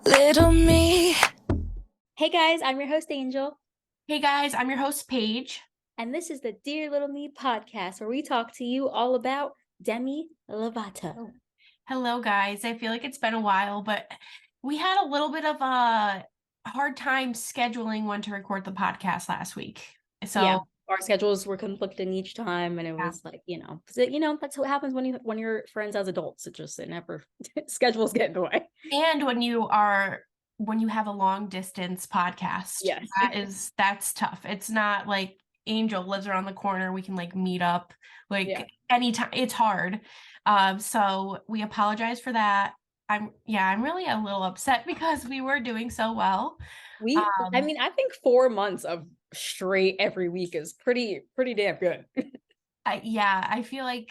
Little me. Hey guys, I'm your host Angel, Hey guys, I'm your host Paige. and this is the Dear Little Me podcast where we talk to you all about Demi Lovato. Hello guys. I feel like it's been a while, but we had a little bit of a hard time scheduling when to record the podcast last week. Yeah, So, our schedules were conflicting each time, and it yeah. was like, 'cause that's what happens when you're friends as adults. It never schedules get in the way. And when you have a long distance podcast, Yes. that's tough. It's not like Angel lives around the corner. We can like meet up Yeah. like anytime. It's hard. So we apologize for that. I'm really a little upset because we were doing so well. I think 4 months of straight every week is pretty damn good. I feel like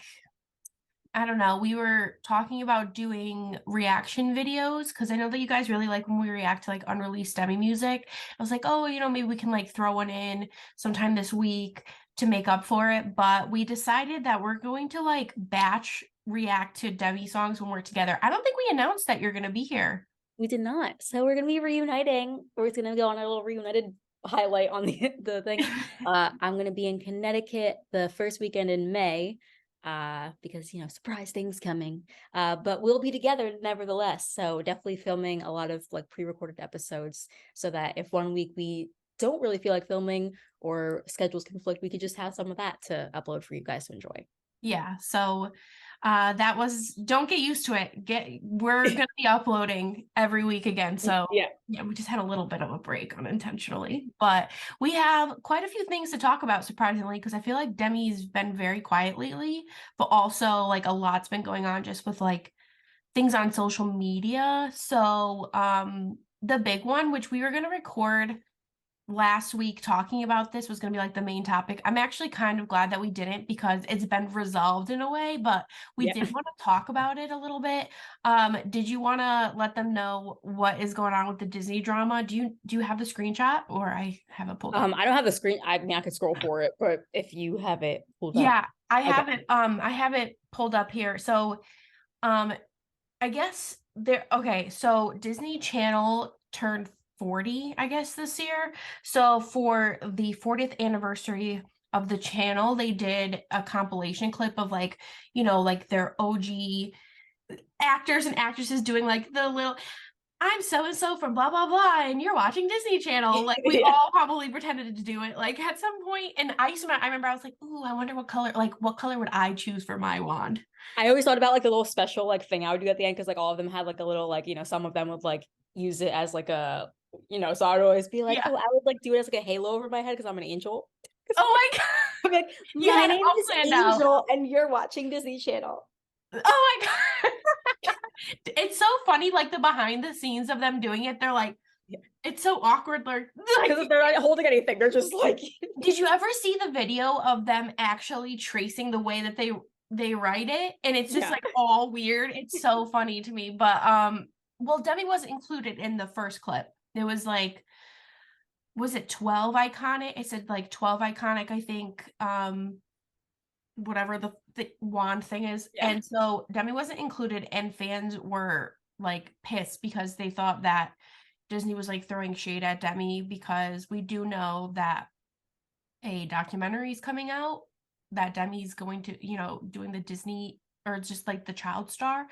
I don't know. We were talking about doing reaction videos because I know that you guys really like when we react to like unreleased Demi music. I was like, oh, maybe we can like throw one in sometime this week to make up for it. But we decided that we're going to like batch react to Demi songs when we're together. I don't think we announced that you're going to be here. We did not. So we're gonna be reuniting. We're gonna go on a little reunited highlight on the thing. I'm gonna be in Connecticut the first weekend in May, because surprise things coming. But we'll be together nevertheless. So definitely filming a lot of like pre-recorded episodes so that if one week we don't really feel like filming or schedules conflict, we could just have some of that to upload for you guys to enjoy. Yeah, so that was don't get used to it. We're gonna be uploading every week again. So Yeah. yeah, we just had a little bit of a break unintentionally. But we have quite a few things to talk about, surprisingly, because I feel like Demi's been very quiet lately, but also like a lot's been going on just with like things on social media. So the big one, which we were gonna record last week talking about this was going to be like the main topic. I'm actually kind of glad that we didn't because it's been resolved in a way, but we Yeah. did want to talk about it a little bit. Did you want to let them know what is going on with the Disney drama? Do you have the screenshot or I have it pulled up? I don't have the screen. I mean, I could scroll for it, but if you have it pulled up. Yeah, I Okay. have it. I have it pulled up here. So, um, I guess there. Okay, so Disney Channel turned 40, I guess, this year. So for the 40th anniversary of the channel, they did a compilation clip of like their OG actors and actresses doing like the little I'm so and so from blah blah blah, and you're watching Disney Channel. Like we Yeah. all probably pretended to do it like at some point. And I remember I was like, ooh, I wonder what color would I choose for my wand? I always thought about like the little special like thing I would do at the end because like all of them had like a little like some of them would like use it as like a so I would always be like, Yeah. oh, I would like do it as like a halo over my head because I'm an angel. Oh my god. I'm like, You my had it name all is planned out. Angel and you're watching Disney Channel. Oh my god. It's so funny, like the behind the scenes of them doing it. They're like, Yeah. it's so awkward. Because they're not holding anything. They're just like Did you ever see the video of them actually tracing the way that they write it? And it's just yeah. like all weird. It's so funny to me. But well, Demi was included in the first clip. It was like, was it 12 iconic? It said like 12 iconic, I think. Whatever the wand thing is. Yeah. And so Demi wasn't included, and fans were like pissed because they thought that Disney was like throwing shade at Demi because we do know that a documentary is coming out that Demi's going to, doing the Disney or just like the Child Star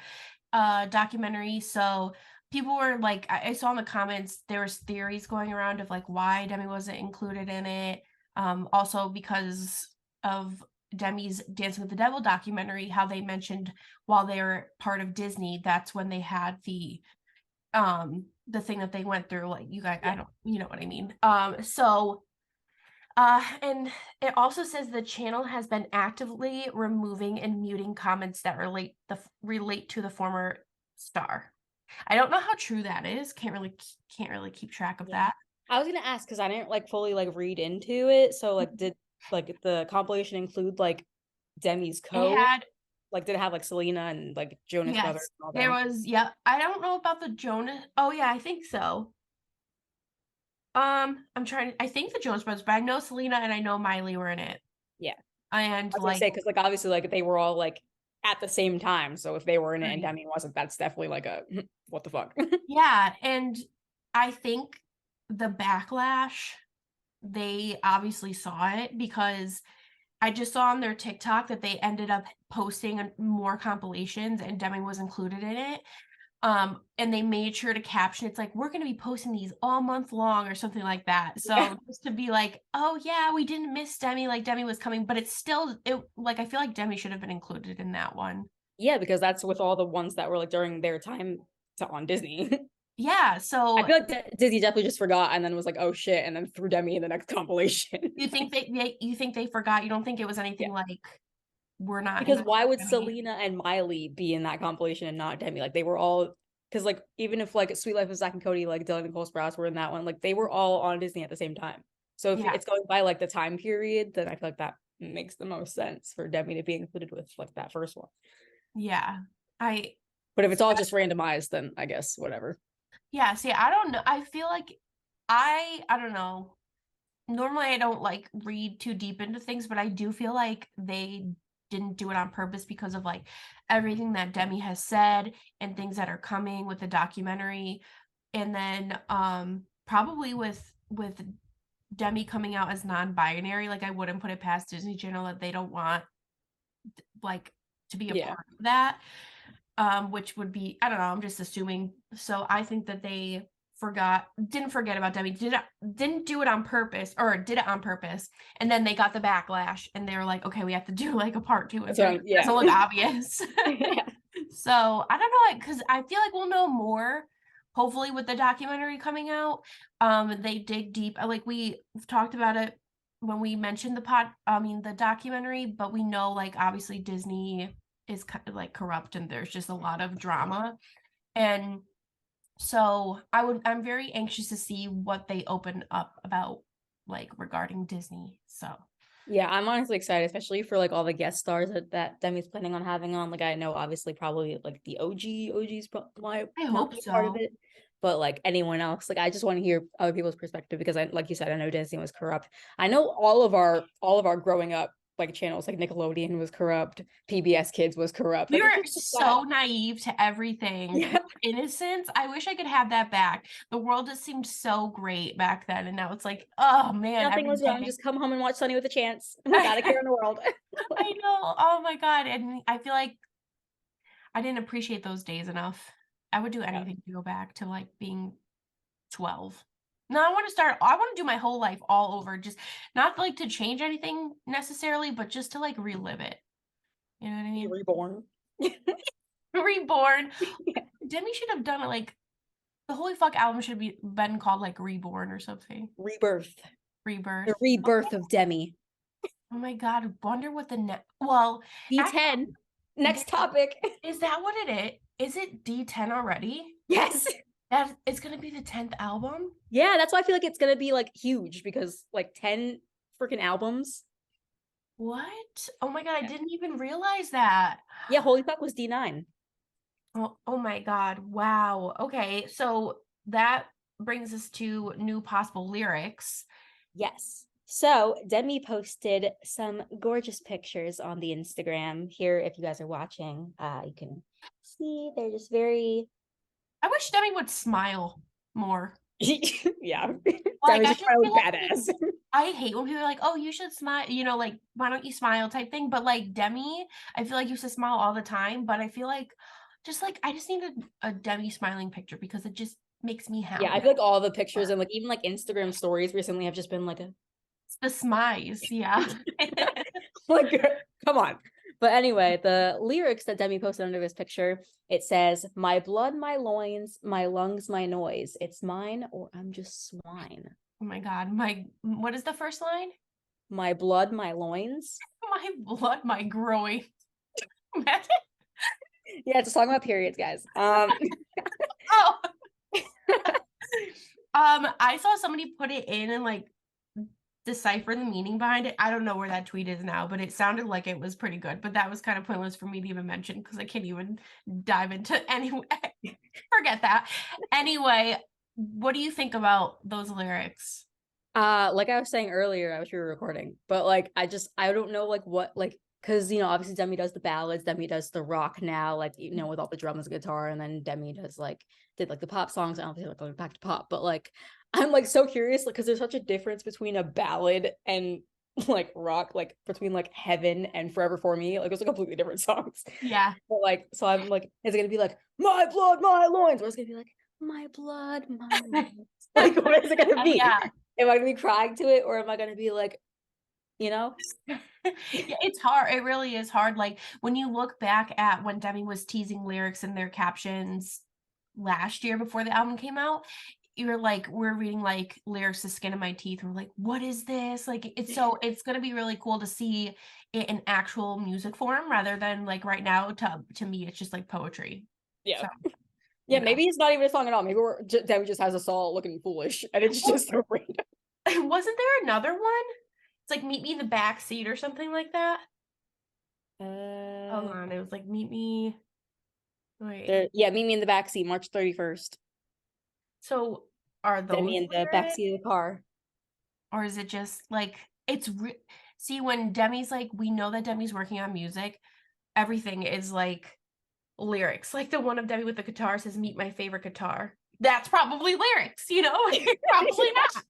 documentary. So people were like, I saw in the comments there was theories going around of like why Demi wasn't included in it. Also because of Demi's Dancing with the Devil documentary, how they mentioned while they were part of Disney, that's when they had the thing that they went through. Like you guys, Yeah. I don't, you know what I mean. And it also says the channel has been actively removing and muting comments that relate to the former star. I don't know how true that is. Can't really keep track of Yeah. that. I was gonna ask because I didn't like fully like read into it. So like did like the compilation include like Demi's It code? had Like did it have like Selena and like Jonas Brothers Yes, and all there them? was. Yep. I don't know about the Jonas. Oh yeah, I think so. I think the Jonas Brothers, but I know Selena and I know Miley were in it. Yeah. And I was gonna say like because like obviously like they were all like at the same time. So if they were in it and Right. Demi wasn't, that's definitely like a what the fuck. Yeah, and I think the backlash, they obviously saw it because I just saw on their TikTok that they ended up posting more compilations and Demi was included in it. And they made sure to caption it's like, we're gonna be posting these all month long or something like that. Yeah. So just to be like, oh yeah, we didn't miss Demi, like Demi was coming, but it's still it like I feel like Demi should have been included in that one. Yeah, because that's with all the ones that were like during their time on Disney. Yeah, I so feel like Disney definitely just forgot and then was like, oh shit, and then threw Demi in the next compilation. you think they forgot? You don't think it was Yeah. anything like we're not Because why including would Demi? Selena and Miley be in that compilation and not Demi? Like they were all because like even if like Sweet Life of Zack and Cody, like Dylan and Cole Sprouse were in that one, like they were all on Disney at the same time. So if Yeah, it's going by like the time period, then I feel like that makes the most sense for Demi to be included with like that first one. yeah. I But if it's all just randomized, then I guess whatever. yeah, see, I don't know. I feel like I don't know. Normally I don't like read too deep into things, but I do feel like they didn't do it on purpose because of like everything that Demi has said and things that are coming with the documentary. And then probably with Demi coming out as non-binary, like I wouldn't put it past Disney Channel that they don't want like to be a Yeah. part of that. Which would be I don't know, I'm just assuming. So I think that they didn't forget about Demi, didn't do it on purpose or did it on purpose. And then they got the backlash and they were like, okay, we have to do like a part two and That's what three. I'm, It yeah. doesn't look obvious. Yeah. So I don't know, because I feel like we'll know more. Hopefully, with the documentary coming out, they dig deep. Like we talked about it when we mentioned the documentary, but we know like obviously Disney is like corrupt and there's just a lot of drama. And so I'm very anxious to see what they open up about like regarding Disney. So Yeah, I'm honestly excited, especially for like all the guest stars that Demi's planning on having on. Like I know obviously probably like the OGs might I not hope be a part of so. it, but like anyone else, like I just want to hear other people's perspective because I like you said, I know Disney was corrupt. I know all of our growing up like channels like Nickelodeon was corrupt, PBS Kids was corrupt. We Like were it's just sad. so naive to everything. Yeah. Innocence. I wish I could have that back. The world just seemed so great back then. And now it's like, oh man, Nothing every was wrong. day. Just come home and watch Sunny with a Chance without a care in the world. I Like, know. Oh my God. And I feel like I didn't appreciate those days enough. I would do yeah. anything to go back to like being 12. No, I want to do my whole life all over. Just not like to change anything necessarily, but just to like relive it. You know what I Be mean? reborn. Reborn. Yeah. Demi should have done it like the Holy Fuck album should be been called like Reborn or something. Rebirth. The Rebirth. rebirth of Demi. Oh my God. Wonder what the well, D10. actually, Next topic. is that what it is? Is it D10 already? Yes. That it's gonna be the 10th album? Yeah, that's why I feel like it's gonna be like huge because like 10 freaking albums. What? Oh my God, I Yeah. didn't even realize that. Yeah, Holy Fuck was D9. Oh my God. Wow. Okay. So that brings us to new possible lyrics. Yes. So Demi posted some gorgeous pictures on the Instagram. Here, if you guys are watching, you can see they're just very I wish Demi would smile more. yeah. Like Demi's I just just trying to feel look like badass. I hate when people are like, "Oh, you should smile," like, "Why don't you smile?" type thing, but, like, Demi, I feel like used to smile all the time, but I feel like, I just need a Demi smiling picture because it just makes me Yeah, I happy. feel like all the pictures and like even like Instagram stories recently have just been like a It's the smize, yeah. like come on. But anyway, the lyrics that Demi posted under this picture, it says, "My blood, my loins, my lungs, my noise. It's mine or I'm just swine. Oh my god, what is the first line? My blood, my loins." My blood, my growing. Yeah, it's a song about periods, guys. Oh, I saw somebody put it in and, like, decipher the meaning behind it. I don't know where that tweet is now, but it sounded like it was pretty good, but that was kind of pointless for me to even mention because I can't even dive into anyway. Forget that. Anyway, what do you think about those lyrics? Like I was saying earlier, I wish we were recording, but like I don't know like what like because obviously Demi does the ballads, Demi does the rock now, like with all the drums and guitar, and then Demi did like the pop songs, and obviously like going back to pop. But like I'm like so curious, like because there's such a difference between a ballad and like rock, like between like Heaven and Forever For Me. Like those are completely different songs. Yeah. But like, so I'm like, is it gonna be like My Blood, My Loins, or is it gonna be like My Blood, My Loins? Like, what is it gonna be? Yeah. Am I gonna be crying to it, or am I gonna be like, you know? Yeah, it's hard. It really is hard. Like when you look back at when Demi was teasing lyrics in their captions last year before the album came out, you're like, we're reading like lyrics to Skin in My Teeth. We're like, what is this? Like it's gonna be really cool to see it in actual music form rather than like right now to me it's just like poetry. Yeah. So, Yeah, you know. maybe it's not even a song at all. Maybe Demi just has us all looking foolish, and it's just so random. Wasn't there another one? It's like Meet Me in the Back Seat or something like that. Hold on, it was like Meet Me. Wait. Yeah, Meet Me in the Backseat, March 31st. So are Demi those in the lyrics? backseat of the car. Or is it just like see when Demi's like we know that Demi's working on music, everything is like lyrics. Like the one of Demi with the guitar says meet my favorite guitar. That's probably lyrics, you know? Probably not.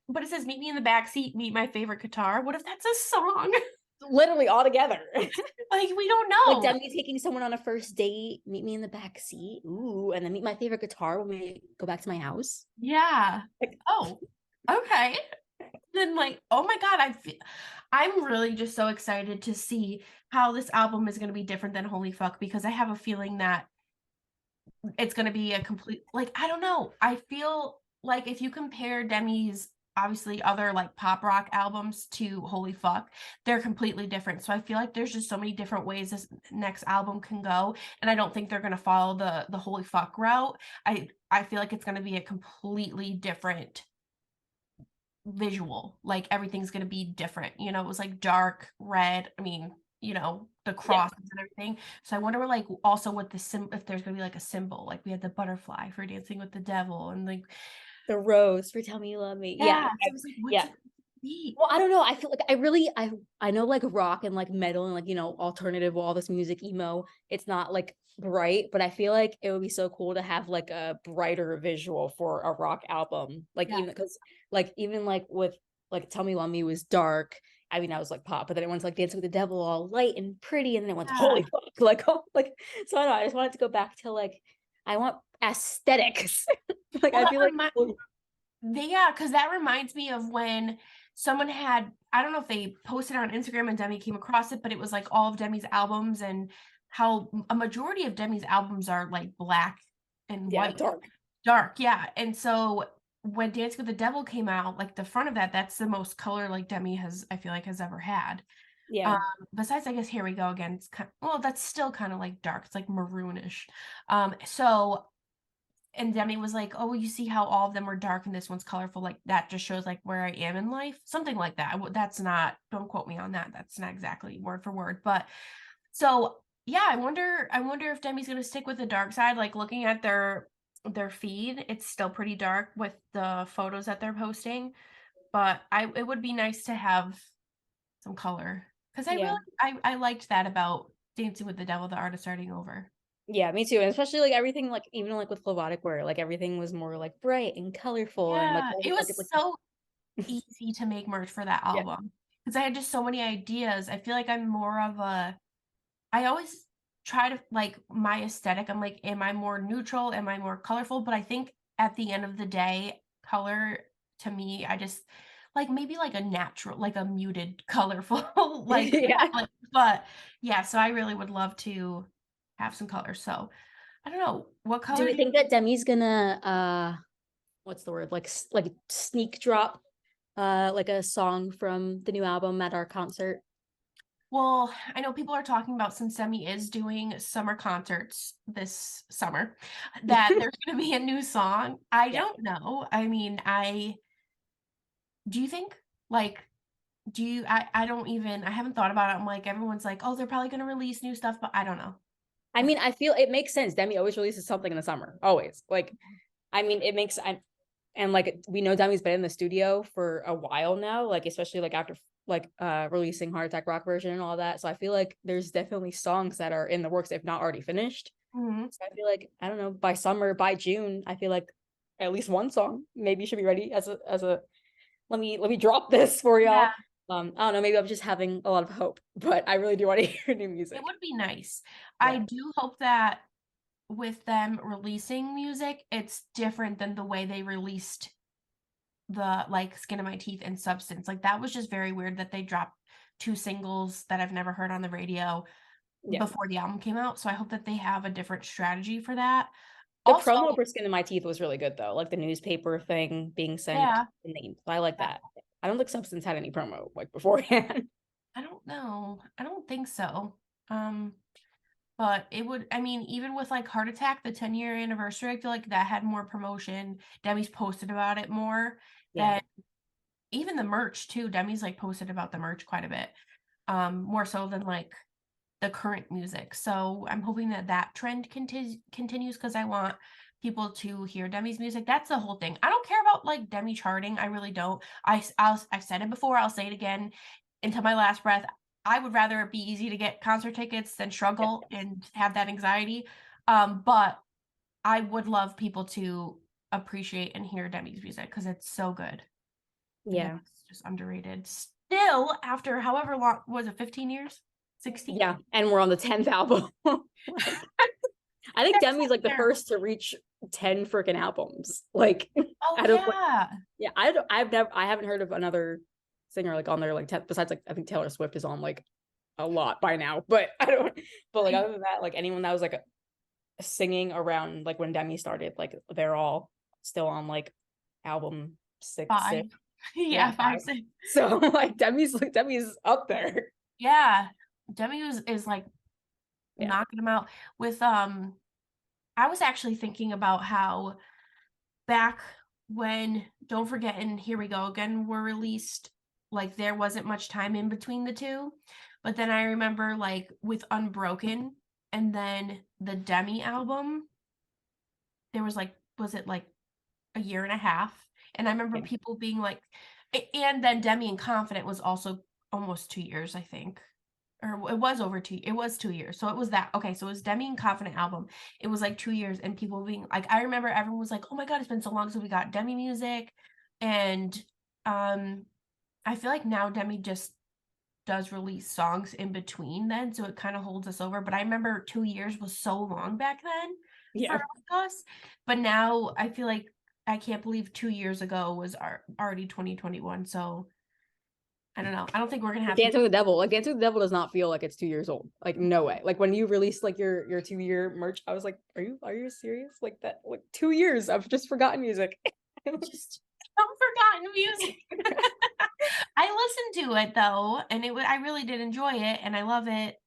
But it says meet me in the back seat, meet my favorite guitar. What if that's a song? Literally all together. Like we don't Like know. Demi taking someone on a first date, meet me in the back seat. Ooh, and then meet my favorite guitar when we go back to my house. Yeah. Like, Oh, okay. Then like, oh my God, I'm really just so excited to see how this album is going to be different than Holy Fuck because I have a feeling that it's going to be a complete like I don't know. I feel like if you compare Demi's obviously other like pop rock albums to Holy Fuck, they're completely different. So I feel like there's just so many different ways this next album can go and I don't think they're going to follow the Holy Fuck route. I feel like it's going to be a completely different visual. Like everything's gonna be different. You know, it was like dark red. I mean, the yeah, crosses and everything. So I wonder like also what if there's gonna be like a symbol. Like we had the butterfly for Dancing with the Devil and like the rose for Tell Me You Love Me. Yeah, yeah. So I was like, what's yeah. it gonna be? Well, I don't know. I feel like I know like rock and like metal and like alternative, all this music, emo. It's not like bright, but I feel like it would be so cool to have like a brighter visual for a rock album. Like Yeah. even because even like with like Tell Me You Love Me was dark. I mean, I was like pop, but then it went like Dancing with the Devil, all light and pretty, and then it went to Yeah. holy fuck, like so I don't know. I just wanted to go back to like I want aesthetics. Like Well, I that feel like remind yeah, because that reminds me of when someone had I don't know if they posted on Instagram and Demi came across it, but it was like all of Demi's albums and how a majority of Demi's albums are like black and yeah, white. dark. Dark, yeah, and so when Dance with the Devil came out, like, the front of that's the most color, like, Demi has I feel like, has ever had. Um, Yeah. besides, I guess, Here We Go Again, it's well, that's still kinda, like, dark, it's, like, maroonish. So and Demi was like, "Oh, you see how all of them were dark and this one's colorful, like, that just shows, like, where I am in life?" Something like that. That's not don't quote me on that, that's not exactly word for word, but so, yeah, I wonder if Demi's gonna stick with the dark side, like, looking at their feed, it's still pretty dark with the photos that they're posting, but it would be nice to have some color because I Yeah. really I liked that about Dancing with the Devil, the artist starting over. Yeah, me too. And especially like everything, like even like with Flevotic, where like everything was more like bright and colorful and like Yeah, all it was it's like so easy to make merch for that yeah. album because I had just so many ideas. I feel like I'm more of a I always try to like my aesthetic. I'm like, am I more neutral? Am I more colorful? But I think at the end of the day, color to me, I just like maybe like a natural, like a muted, colorful, like Yeah. palette. But yeah, so I really would love to have some color. So I don't know what Do color we do you think that Demi's gonna what's the word? Like like sneak drop like a song from the new album at our concert? well, I know people are talking about since Demi is doing summer concerts this summer, that there's gonna be a new song. I Yeah. don't know. I mean, I do you think like do you I don't even I haven't thought about it. I'm like everyone's like, "Oh, they're probably gonna release new stuff," but I don't know. I mean, I feel it makes sense. Demi always releases something in the summer. Always. Like, I mean, it makes and like we know Demi's been in the studio for a while now, like especially like after like releasing Heart Attack Rock version and all that. So I feel like there's definitely songs that are in the works, if not already finished. Mhm. So I feel like, I don't know, by summer, by June, I feel like at least one song maybe should be ready as a let me drop this for Yeah, y'all. I don't know, maybe I'm just having a lot of hope, but I really do want to hear new it music. would be nice. I Yeah. do hope that with them releasing music, it's different than the way they released the, like, Skin of My Teeth and Substance. Like, that was just very weird that they dropped 2 singles that I've never heard on the radio Yeah. before the album came out, so I hope that they have a different strategy for that. The Also, promo for Skin in My Teeth was really good though. Like the newspaper thing being sent yeah, in names. I like yeah, that. I don't think Substance had any promo like beforehand. I don't know. I don't think so. Um, but it would, I mean, even with like Heart Attack, the 10-year anniversary, I feel like that had more promotion. Demi's posted about it more. Yeah. And even the merch too. Demi's like posted about the merch quite a bit. More so than like the current music. So I'm hoping that that trend continues because I want people to hear Demi's music. That's the whole thing. I don't care about like Demi charting. I really don't. I've said it before. I'll say it again until my last breath. I would rather it be easy to get concert tickets than Yeah. struggle and have that anxiety. But I would love people to appreciate and hear Demi's music because it's so good. And Yeah. it's just underrated. Still, after however long was it, 15 years? 16? Yeah. And we're on the 10th album. Like I think That's Demi's up like the there. first to reach 10 freaking albums. Like Oh, I don't like yeah. yeah, I haven't heard of another singer like on there like besides like I think Taylor Swift is on like a lot by now, but I don't but like I other than that, like anyone that was like singing around like when Demi started, like they're all still on like album six. 5. Yeah, Yeah, 5, five. 6. So like Demi's up there. Yeah. Demi is, like, Yeah. knocking them out with, I was actually thinking about how back when Don't Forget and Here We Go Again were released, like, there wasn't much time in between the 2, but then I remember, like, with Unbroken and then the Demi album, there was, like was it, like, a year and a half, and I remember Yeah. people being like and then Demi and Confident was also almost 2 years, I think, or it was over 2 it was 2 years, so it was that okay, so it was Demi and Confident album, it was, like, 2 years, and people being like I remember everyone was like, "Oh my god, it's been so long since we got Demi music," and, um, I feel like now Demi just does release songs in between then, so it kinda holds us over, but I remember 2 years was so long back then for Yeah. us, but now I feel like I can't believe 2 years ago was already 2021, so I don't know. I don't think we're gonna have Dancing people. with the Devil. Like Dancing with the Devil does not feel like it's 2 years old. Like no way. Like when you released like your 2 year merch, I was like, are you serious? Like that like 2 years of just forgotten music. Just forgotten music. I listened to it though, and I really did enjoy it, and I love it.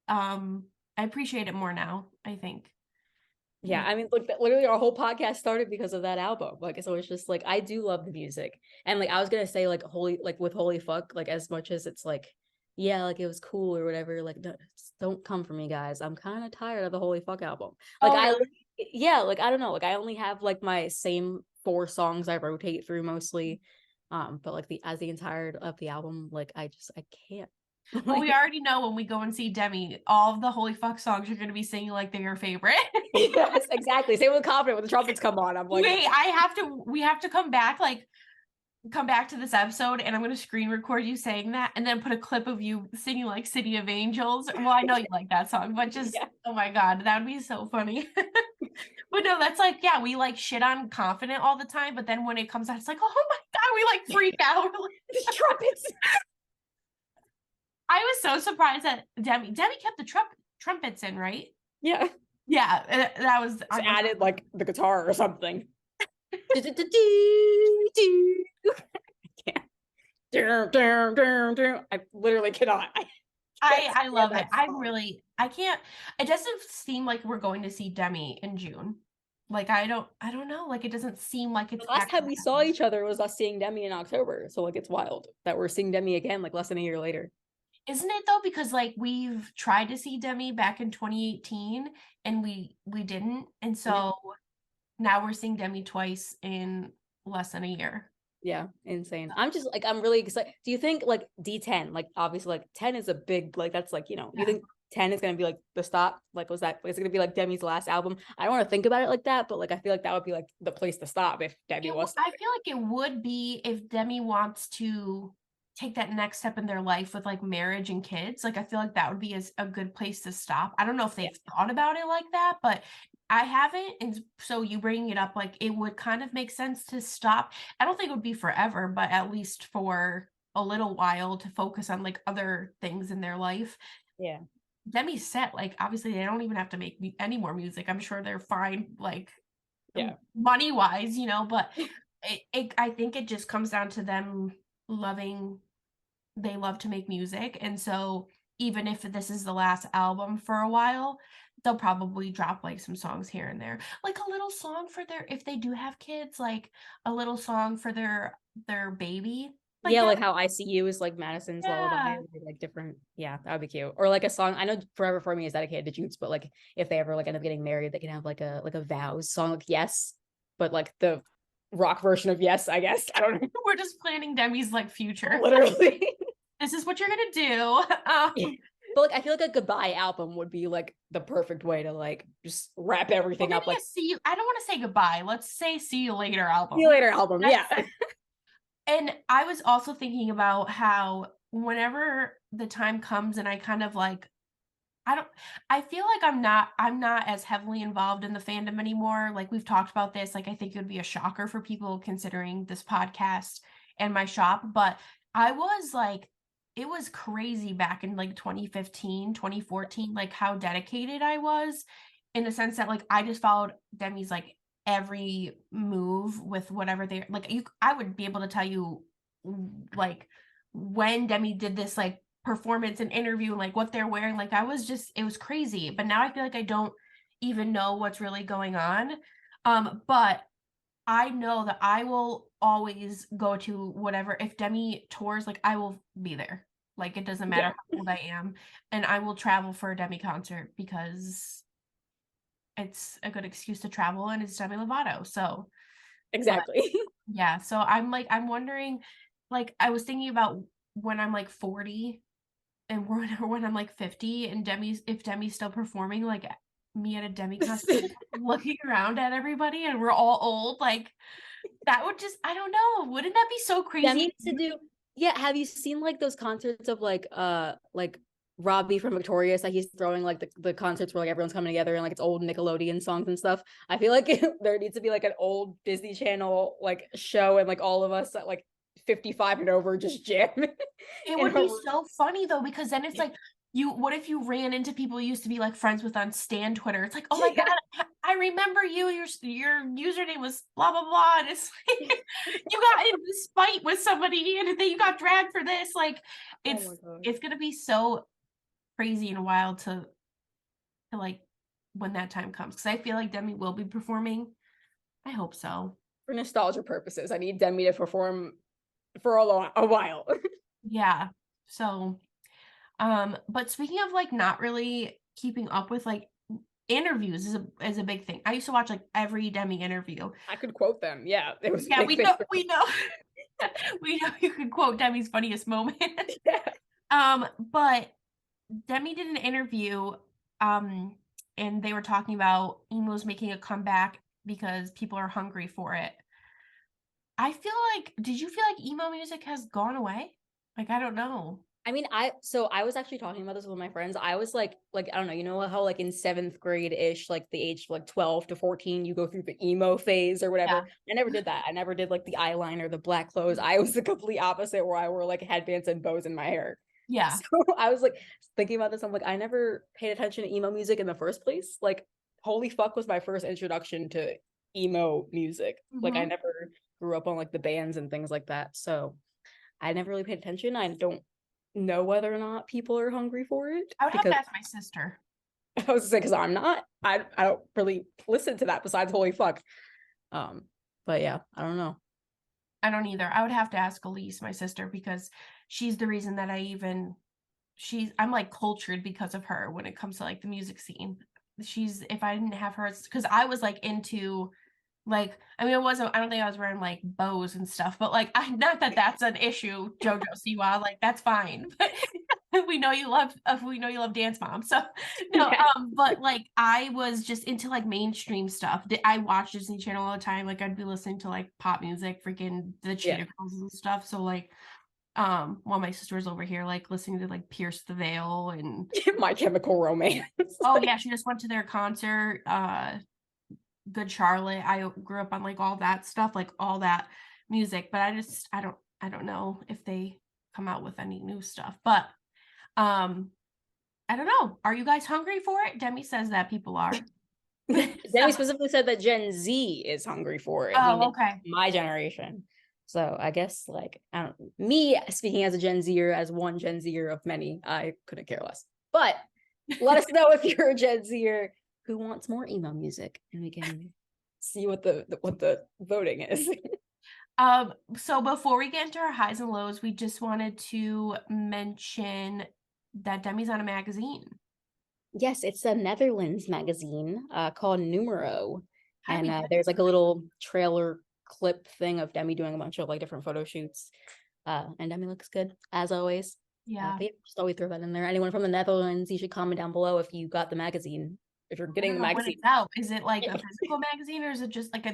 I appreciate it more now, I think. Yeah, Yeah. I mean, look, literally our whole podcast started because of that album. Like, so it's just like I do love the music, and like I was gonna say, like holy, like with Holy Fuck, like as much as it's like, yeah, like it was cool or whatever. Like, no, don't come for me, guys. I'm kind of tired of the Holy Fuck album. Like, Oh, really? yeah, like I don't know, like I only have like my same 4 songs I rotate through mostly, but like as the entire of the album, like I can't. Well, we Like, already know when we go and see Demi, all of the Holy Fuck songs you're gonna be singing like they're your favorite. yes, exactly. Same with Confident when the trumpets come on. I'm like, Wait, we have to come back to this episode and I'm gonna screen record you saying that and then put a clip of you singing like City of Angels. Well, I know you like that song, but just yeah. oh my god, that would be so funny. But no, that's like, yeah, we like shit on Confident all the time, but then when it comes out, it's like, oh my god, we like freak out. We're like, Trumpets. I was so surprised that Demi kept the trumpets in, right? Yeah. Yeah, that was Just I was added like the guitar or something. I literally cannot. I can't I stand love it. that I'm song. really I can't it doesn't seem like we're going to see Demi in June. Like I don't know, like it doesn't seem like The it's last time actually we saw happening. each other was us seeing Demi in October. So like it's wild that we're seeing Demi again like less than a year later. Isn't it though? Because like we've tried to see Demi back in 2018 and we didn't. And Yeah. so now we're seeing Demi twice in less than a year. Yeah, insane. I'm just like I'm really excited. Do you think like D10, like obviously like 10 is a big like that's like, do you Yeah. think 10 is gonna be like the stop? Like was that is it gonna be like Demi's last album? I don't want to think about it like that, but like I feel like that would be like the place to stop if Demi was I feel like it would be if Demi wants to take that next step in their life with like marriage and kids. Like I feel like that would be a good place to stop. I don't know if yeah, they've thought about it like that, but I haven't. And so you bringing it up, like it would kind of make sense to stop. I don't think it would be forever, but at least for a little while to focus on like other things in their life. yeah, Demi's set, like obviously they don't even have to make any more music. I'm sure they're fine, like yeah, money wise, but I think it just comes down to them loving they love to make music, and so even if this is the last album for a while, they'll probably drop, like, some songs here and there. Like, a little song for their if they do have kids, like, a little song for their baby, like yeah, that. like how ICU is like Madison's Lullaby, Yeah. like different. Yeah, that would be cute. Or like a song. I know Forever for Me is dedicated to Jutes, but like if they ever like end up getting married, they can have like a vows song, like Yes, but like the rock version of Yes, I guess. I don't know. We're just planning Demi's, like, future. Literally. This is what you're gonna do. Yeah. But like I feel like a goodbye album would be like the perfect way to like just wrap Well, everything maybe up. Like a see you I don't wanna say goodbye, let's say see you later see you album. later album. Yeah. That's And I was also thinking about how whenever the time comes and I kind of like I don't I feel like I'm not as heavily involved in the fandom anymore. Like we've talked about this, like I think it would be a shocker for people considering this podcast and my shop, but I was like it was crazy back in like 2015, 2014, like how dedicated I was in the sense that like I just followed Demi's like every move with whatever they like I would be able to tell you like when Demi did this like performance and interview and like what they're wearing like that was just it was crazy, but now I feel like I don't even know what's really going on, but I know that I will always go to whatever if Demi tours, like I will be there, like it doesn't matter Yeah. how old I am, and I will travel for a Demi concert because it's a good excuse to travel and it's Demi Lovato, so but Exactly. yeah, so I'm wondering, like I was thinking about when I'm like 40 and when I'm like 50 and Demi's still performing, like me at a Demi concert, looking around at everybody and we're all old, like that would just I don't know, wouldn't that be so Demi crazy? needs to do. Yeah, have you seen like those concerts of like Robbie from Victorious that he's throwing like the concerts where like everyone's coming together and like it's old Nickelodeon songs and stuff. I feel like there needs to be like an old Disney Channel like show and like all of us at like 55 and over just jam It in would a be room. so funny though, because then it's like you what if you ran into people you used to be like friends with on Stan Twitter? It's like, oh my Yeah. God, I remember you. Your username was blah blah blah. And it's like you got in this fight with somebody and then you got dragged for this. Like Oh my it's god. it's gonna be so crazy and wild to like when that time comes. Cause I feel like Demi will be performing. I hope so. For nostalgia purposes, I need Demi to perform for a while. Yeah. So but speaking of like not really keeping up with like interviews is a big thing. I used to watch like every Demi interview. I could quote them. Yeah, it was a Yeah, big thing for we know we know you can quote Demi's funniest moment. me. Yeah. But Demi did an interview, um, and they were talking about emos making a comeback because people are hungry for it. I feel like did you feel like emo music has gone away? Like I don't know. I mean, I was actually talking about this with my friends. I was like I don't know, you know how like in seventh grade ish, like the age like 12 to 14, you go through the emo phase or Yeah. whatever. I never did that. I never did like the eyeliner, the black clothes. I was the complete opposite where I wore like headbands and bows in my hair. Yeah. So I was like thinking about this. I'm like, I never paid attention to emo music in the first place. Like, holy fuck was my first introduction to emo music. Like I Mhm. never grew up on like the bands and things like that. So I never really paid attention. I don't know whether or not people are hungry for it I would have because to ask my sister. I was saying because I'm not. I don't really listen to that besides holy fuck. Um, but yeah, I don't know. I don't either. I would have to ask Elise, my sister, because she's the reason that I'm like cultured because of her when it comes to like the music scene. She's if I didn't have her because I was like into Like, I mean, I don't think I was wearing like bows and stuff, but like, not that that's an issue, JoJo Siwa, like that's fine. But we know you love Dance Mom. So no, Yeah. but like I was just into like mainstream stuff. I watch Disney Channel all the time. Like I'd be listening to like pop music, freaking the Yeah. Cheetah Girls and stuff. So like, while my sister was over here, like listening to like Pierce the Veil and My Chemical Romance. oh yeah, she just went to their concert. Good Charlotte. I grew up on like all that stuff, like all that music, but I don't know if they come out with any new stuff. But um I don't know. Are you guys hungry for it? Demi says that people are. Demi So, specifically said that Gen Z is hungry for it, oh, meaning okay. my generation. So I guess like I don't me speaking as a Gen Zer, as one Gen Zer of many, I couldn't care less. But let us know if you're a Gen Zer who wants more emo music, and we can see what the voting is. So before we get into our highs and lows, we just wanted to mention that Demi's on a magazine. Yes, it's a Netherlands magazine called Numero, How do and we get there's like a little trailer clip thing of Demi doing a bunch of like different photo shoots. And Demi looks good as always. Yeah. But yeah, just always throw that in there. Anyone from the Netherlands, you should comment down below if you got the magazine, if you're I getting don't the know when magazine. it's out. Is it like a physical magazine or is it just like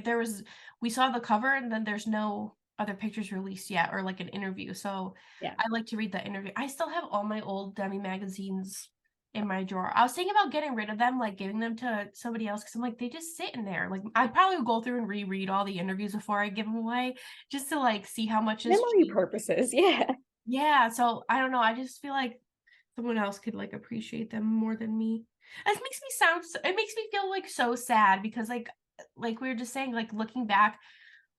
we saw the cover and then there's no other pictures released yet or like an interview. So Yeah. I like to read the interview. I still have all my old Demi magazines in my drawer. I was thinking about getting rid of them, like giving them to somebody else because I'm like, they just sit in there. Like I probably would go through and reread all the interviews before I give them away just to like see how much has Memory changed. purposes, yeah. Yeah. So I don't know. I just feel like someone else could like appreciate them more than me. It makes me feel like so sad because like we were just saying, like looking back,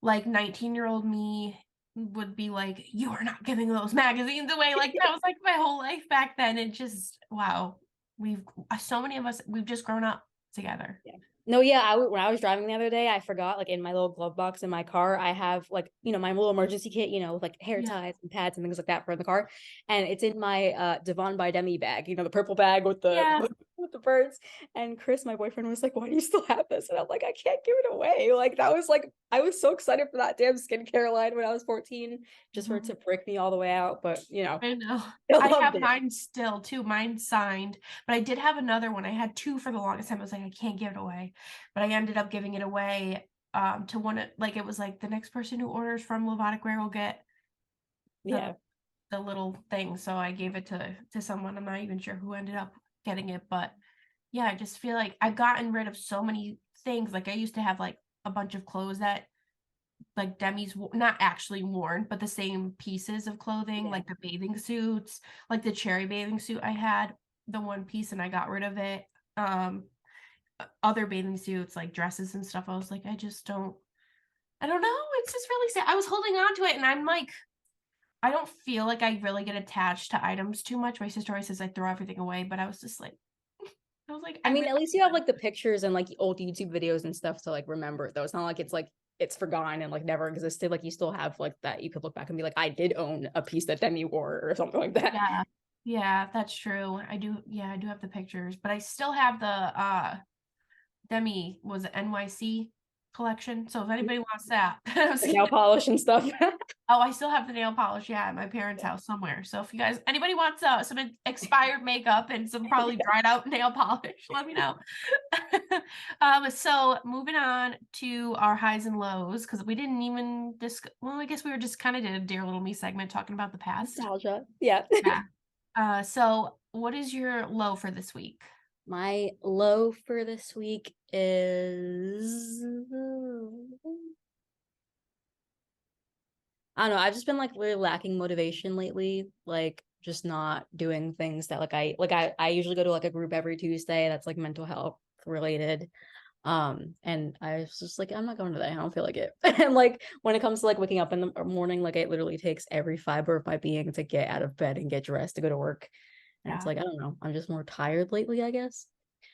like 19-year-old me would be like, you are not giving those magazines away. Like that was like my whole life back then. It just wow. We've so many of us we've just grown up together. Yeah. No, yeah, when I was driving the other day, I forgot like in my little glove box in my car, I have like, my little emergency kit, with like hair Yeah. ties and pads and things like that for the car. And it's in my Devon by Demi bag, the purple bag with the Yeah. with the birds. And Chris, my boyfriend, was like, "Why do you still have this?" And I'm like, "I can't give it away." Like that was like I was so excited for that damn skincare line when I was 14, just for it Mhm. to break me all the way out. But I know. I I loved have it. mine still too. Mine signed, but I did have another one. I had two for the longest time. I was like, I can't give it away, but I ended up giving it away to like it was like the next person who orders from Lovato will get the Yeah. the little thing. So I gave it to someone. I'm not even sure who ended up getting it, but yeah, I just feel like I've gotten rid of so many things. Like I used to have like a bunch of clothes that like not actually worn, but the same pieces of clothing, Yeah. like the bathing suits, like the cherry bathing suit I had, the one piece and I got rid of it. Other bathing suits, like dresses and stuff, I was like, I don't know. It's just really sad. I was holding on to it and I'm like, I don't feel like I really get attached to items too much. My sister always says I throw everything away, but I was just like, I was like, I I mean, really at least you have like the pictures and like old YouTube videos and stuff to like remember it though. It's not like it's forgotten and like never existed. Like you still have like that you could look back and be like, I did own a piece that Demi wore or something like that. yeah. Yeah, that's true. I do have the pictures, but I still have the Demi was it NYC collection. So if anybody wants that, I was Like nail kidding. polish and stuff. Oh, I still have the nail polish, yeah, at my parents' house somewhere. So if you guys anybody wants some expired makeup and some probably dried out nail polish, let me know. So moving on to our highs and lows, because we didn't even well, I guess we were just kind of did a Dear Little Me segment talking about the past. Nostalgia. Yeah. Yeah. So what is your low for this week? My low for this week is I don't know. I've just been like really lacking motivation lately. Like just not doing things that I usually go to like a group every Tuesday that's like mental health related. And I was just like, I'm not going today. I don't feel like it. And like when it comes to like waking up in the morning, like it literally takes every fiber of my being to get out of bed and get dressed to go to work. And it's Yeah. like, I don't know. I'm just more tired lately, I guess.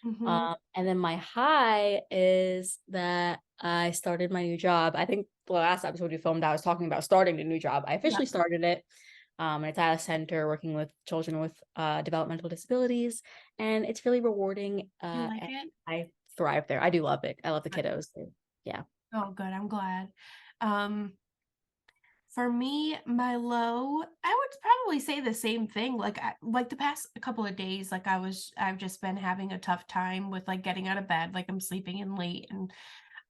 Mm-hmm. And then my high is that I started my new job. I think the last episode we filmed, I was talking about starting a new job. I Yeah. officially started it. And it's at a center working with children with developmental disabilities, and it's really rewarding. You like And it? I thrive there. I do love it. I love the kiddos. Yeah. Oh, good, I'm glad. Um, for me, my low, I would probably say the same thing. Like the past couple of days, I've just been having a tough time with like getting out of bed. Like I'm sleeping in late, and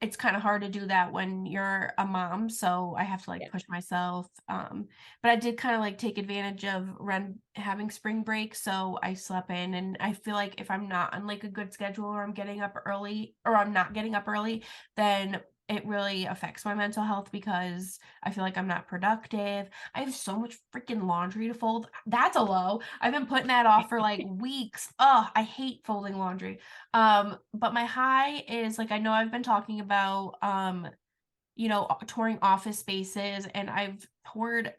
it's kind of hard to do that when you're a mom, so I have to like Yeah. push myself. But I did kind of like take advantage of run having spring break, so I slept in, and I feel like if I'm not on like a good schedule, or I'm getting up early, or I'm not getting up early, then it really affects my mental health because I feel like I'm not productive. I have so much freaking laundry to fold. That's a low. I've been putting that off for like weeks. Oh, I hate folding laundry. But my high is like I know I've been talking about touring office spaces, and I've toured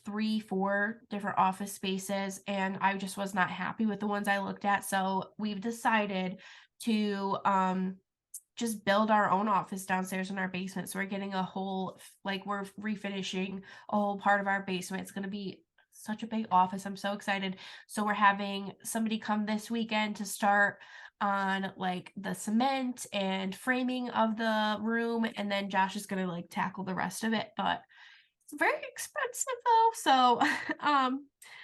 3, 4 different office spaces, and I just was not happy with the ones I looked at. So we've decided to just build our own office downstairs in our basement. So we're getting a whole like we're refinishing a whole part of our basement. It's going to be such a big office. I'm so excited. So we're having somebody come this weekend to start on like the cement and framing of the room, and then Josh is going to like tackle the rest of it. But it's very expensive though. So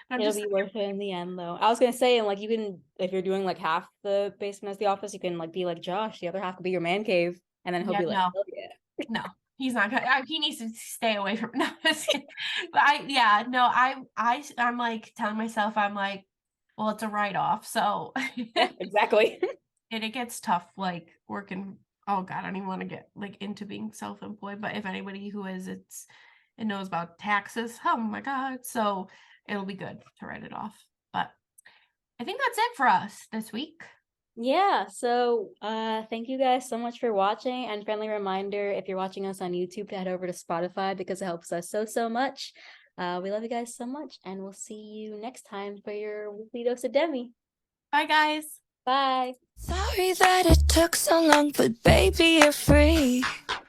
but I'm It'll just be worth it in the end, though. I was gonna say, and like you can, if you're doing like half the basement as the office, you can like be like Josh. The other half could be your man cave, and then he'll yeah, be like, no. "Oh yeah." No, he's not gonna he needs to stay away from no, just kidding. But I yeah, no, I'm, like, telling myself, I'm like, "Well, it's a write-off," so Yeah, exactly. and it gets tough, like, working oh god, I don't even wanna get, like, into being self-employed, but if anybody who is, it knows about taxes, oh my god, so it'll be good to write it off, but I think that's it for us this week. Yeah, so thank you guys so much for watching, and friendly reminder, if you're watching us on YouTube, to head over to Spotify because it helps us so much. We love you guys so much, and we'll see you next time for your weekly dose of Demi. Bye, guys. Bye. Sorry that it took so long, but baby, you're free.